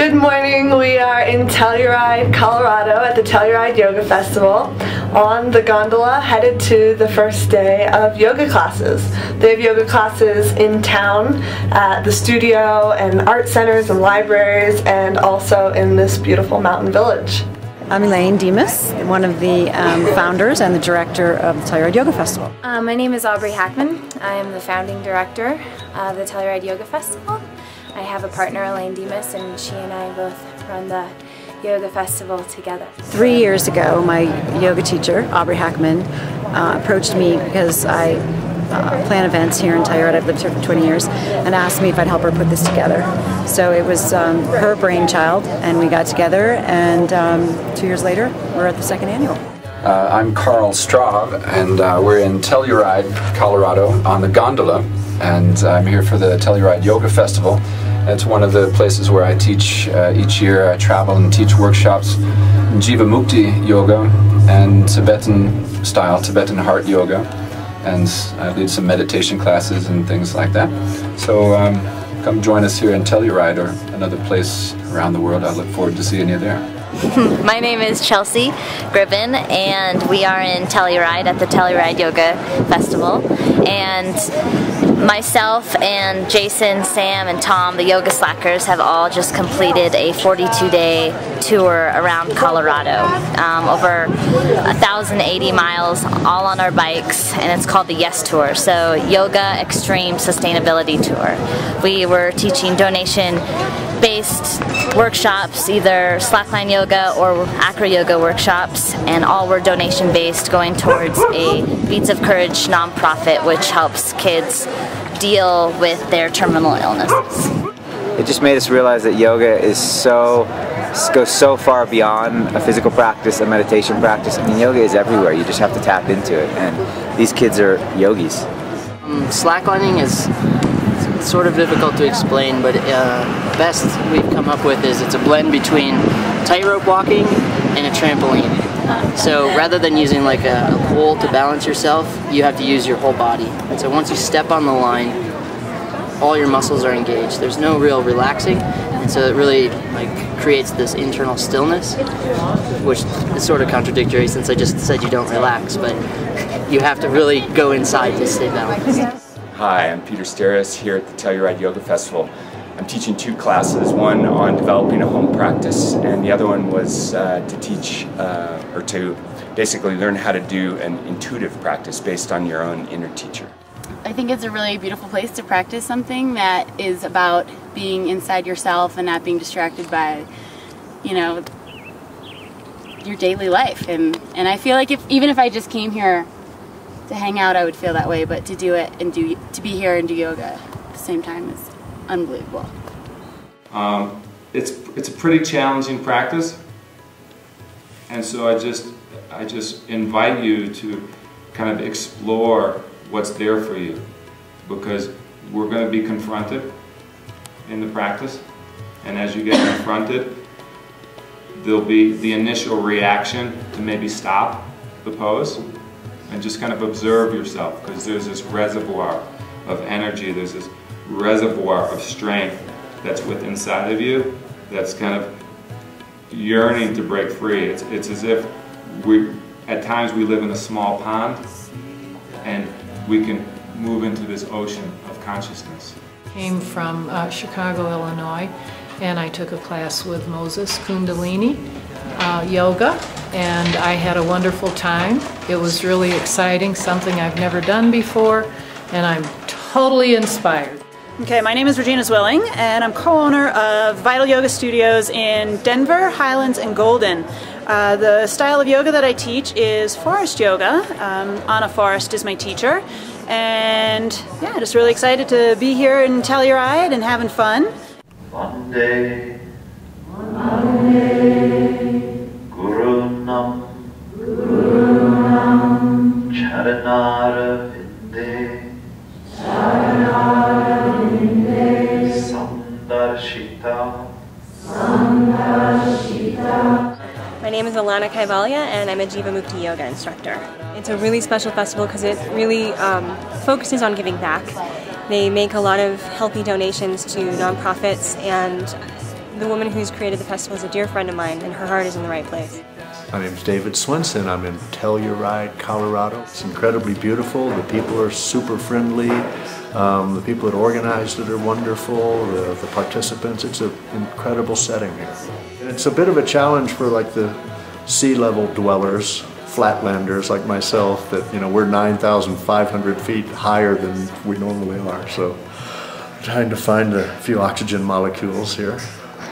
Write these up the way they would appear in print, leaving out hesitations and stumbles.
Good morning. We are in Telluride, Colorado at the Telluride Yoga Festival on the gondola headed to the first day of yoga classes. They have yoga classes in town at the studio and art centers and libraries and also in this beautiful mountain village. I'm Elaine Demas, one of the founders and the director of the Telluride Yoga Festival. My name is Aubrey Hackman. I am the founding director of the Telluride Yoga Festival. I have a partner, Elaine Demas, and she and I both run the yoga festival together. 3 years ago, my yoga teacher, Aubrey Hackman, approached me because I plan events here in Telluride. I've lived here for 20 years, and asked me if I'd help her put this together. So it was her brainchild, and we got together, and 2 years later, we're at the second annual. I'm Carl Straub, and we're in Telluride, Colorado, on the gondola, and I'm here for the Telluride Yoga Festival. It's one of the places where I teach each year. I travel and teach workshops in Jivamukti yoga and Tibetan style, Tibetan heart yoga, and I lead some meditation classes and things like that. So come join us here in Telluride or another place around the world. I look forward to seeing you there. My name is Chelsea Gribben, and we are in Telluride at the Telluride Yoga Festival. And myself and Jason, Sam, and Tom, the Yoga Slackers, have all just completed a 42-day tour around Colorado, over 1,080 miles, all on our bikes, and it's called the Yes Tour, so Yoga Extreme Sustainability Tour. We were teaching donation-based workshops, either slackline yoga or acro yoga workshops, and all were donation-based, going towards a Beats of Courage nonprofit which helps kids deal with their terminal illnesses. It just made us realize that yoga is goes so far beyond a physical practice, a meditation practice. I mean, yoga is everywhere. You just have to tap into it, and these kids are yogis. Slacklining is sort of difficult to explain, but best we've come up with is it's a blend between tightrope walking and a trampoline. So rather than using like a pole to balance yourself, you have to use your whole body. And so once you step on the line, all your muscles are engaged. There's no real relaxing, and so it really creates this internal stillness, which is sort of contradictory since I just said you don't relax, but you have to really go inside to stay balanced. Hi, I'm Peter Steris here at the Telluride Yoga Festival. I'm teaching two classes, one on developing a home practice, and the other one was to teach or to basically learn how to do an intuitive practice based on your own inner teacher. I think it's a really beautiful place to practice something that is about being inside yourself and not being distracted by, you know, your daily life. And I feel like even if I just came here to hang out, I would feel that way, but to do it and to be here and do yoga at the same time is unbelievable. It's a pretty challenging practice, and so I just invite you to kind of explore what's there for you, because we're going to be confronted in the practice, and as you get confronted, there'll be the initial reaction to maybe stop the pose and just kind of observe yourself, because there's this reservoir of energy, there's this reservoir of strength that's within inside of you that's kind of yearning to break free. It's as if at times we live in a small pond and we can move into this ocean of consciousness. Came from Chicago, Illinois, and I took a class with Moses Kundalini yoga, and I had a wonderful time. It was really exciting, something I've never done before, and I'm totally inspired. Okay, my name is Regina Zwilling, and I'm co-owner of Vital Yoga Studios in Denver, Highlands, and Golden. The style of yoga that I teach is forest yoga. Anna Forrest is my teacher, and yeah, just really excited to be here in Telluride and having fun. One day, Guru Nam, Charanara Vinde, My name is Alana Kaivalya, and I'm a Jivamukti yoga instructor. It's a really special festival because it really focuses on giving back. They make a lot of healthy donations to nonprofits, and the woman who's created the festival is a dear friend of mine, and her heart is in the right place. My name's David Swenson. I'm in Telluride, Colorado. It's incredibly beautiful. The people are super friendly. The people that organized it are wonderful. The participants, it's an incredible setting here. It's a bit of a challenge for like the sea level dwellers, flatlanders like myself, that, you know, we're 9,500 feet higher than we normally are. So trying to find a few oxygen molecules here,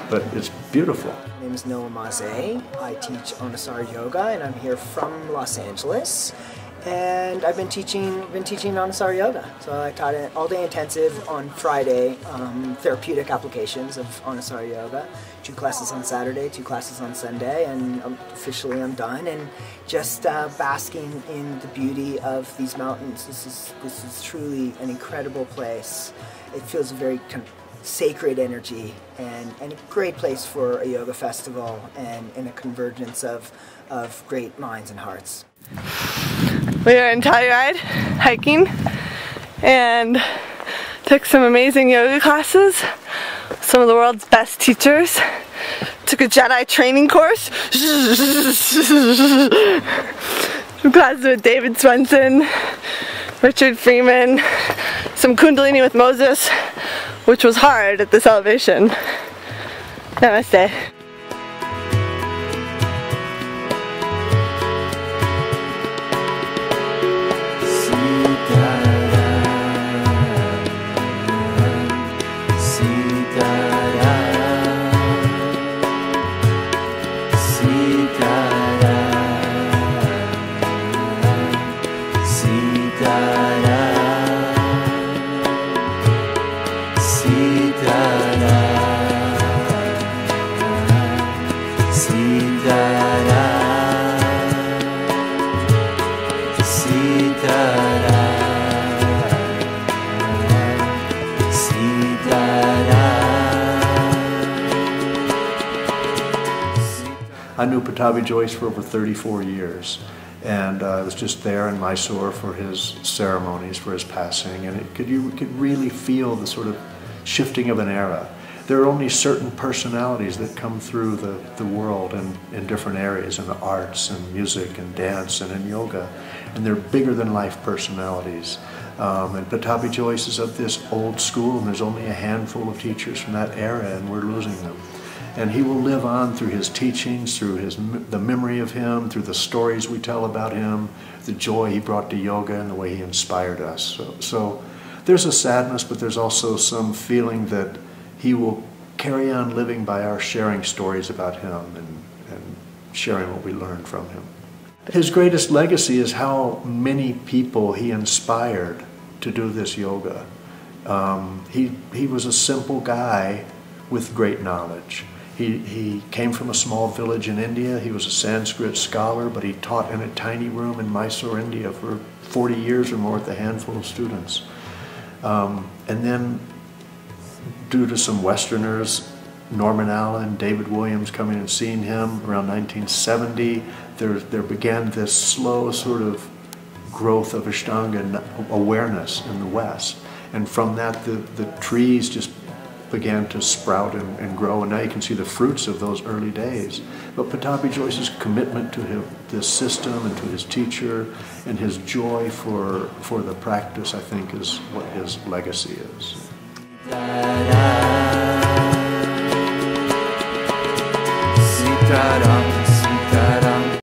but it's beautiful. My name is Noah Maze. I teach Anusar Yoga, and I'm here from Los Angeles. And I've been teaching Anusar Yoga. So I taught an all-day intensive on Friday, therapeutic applications of Anusar Yoga. 2 classes on Saturday, 2 classes on Sunday, and officially I'm done. And just basking in the beauty of these mountains. This is truly an incredible place. It feels a very kind of sacred energy, and a great place for a yoga festival and a convergence of great minds and hearts. We are in Telluride hiking and took some amazing yoga classes. Some of the world's best teachers. Took a Jedi training course. Some classes with David Swenson, Richard Freeman, some Kundalini with Moses, which was hard at this elevation. Namaste. I knew Pattabhi Jois for over 34 years, and I was just there in Mysore for his ceremonies, for his passing, and you could really feel the sort of shifting of an era. There are only certain personalities that come through the world in different areas, in the arts and music and dance and in yoga, and they're bigger than life personalities. And Pattabhi Jois is of this old school, and there's only a handful of teachers from that era, and we're losing them. And he will live on through his teachings, through the memory of him, through the stories we tell about him, the joy he brought to yoga and the way he inspired us. So there's a sadness, but there's also some feeling that he will carry on living by our sharing stories about him and sharing what we learned from him. His greatest legacy is how many people he inspired to do this yoga. He was a simple guy with great knowledge. He came from a small village in India. He was a Sanskrit scholar, but he taught in a tiny room in Mysore, India for 40 years or more with a handful of students. And then, due to some Westerners, Norman Allen, David Williams coming and seeing him around 1970, there began this slow sort of growth of Ashtanga awareness in the West. And from that, the trees just began to sprout and grow, and now you can see the fruits of those early days. But Pattabhi Jois's commitment to this system and to his teacher and his joy for the practice, I think, is what his legacy is.